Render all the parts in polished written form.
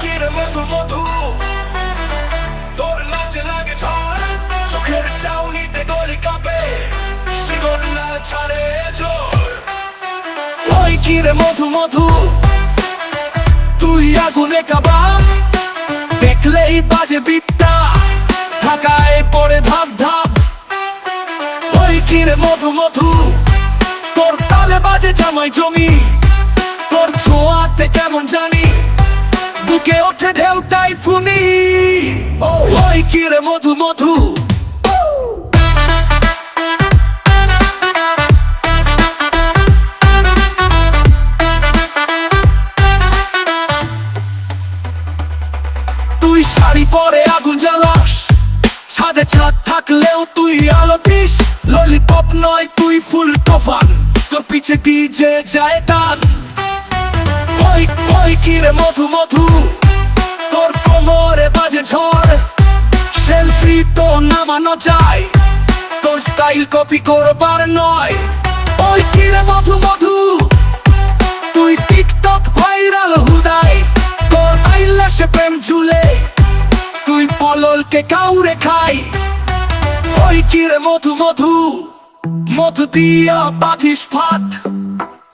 কিরে মধু মধু তোর নাচে লাগে ঝড় চোখের চাউনিতে গলি কাঁপে শিকল না ছাড়ে জোর ওই কিরে মধু মধু তুই আগুনে কাবাব দেখলেই বাজে বিটটা ঢাকায় পড়ে ধাপ ধাপ ওই কিরে মধু মধু তোর তালে বাজে জামাই জমি তোর ছোঁয়াতে কেমন জানি বুকে ওঠে ঢেউটাই ফুনি ওই কিরে মধু মধু তুই শাড়ি পরে আগুন জ্বালাস ছাদে ছাদ থাকলেও তুই আলো দিস ললিপপ নয় তুই ফুল তোফান তোর পিছে ডিজে যায় টান ওই কিরে মধু মধু তোর কোমরে বাজে ঝড় সেলফি তো নামানো যায় তোর স্টাইল কপি করবার নয় ওই কিরে মধু মধু তুই টিকটক ভাইরাল হুদাই তোর আইলাসে প্রেম ঝুলে তুই পললকে কাউরে খাই ওই কিরে মধু মধু মধু দিয়া বাঁধিস ফাট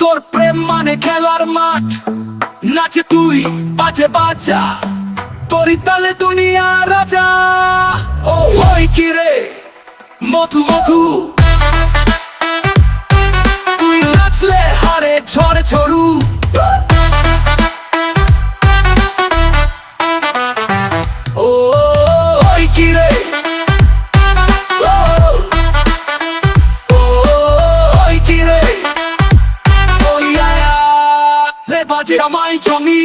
তোর প্রেম মানে খেলার মাঠ নাচে তুই বাজে বাজা তোরই তালে দুনিয়া রাজা ওই কিরে মধু মধু তুই নাচলে হারে ঝড়ে ঝড়ু ওই কিরে ওই কিরে ওই আয়া রে বাজে আমায় জমি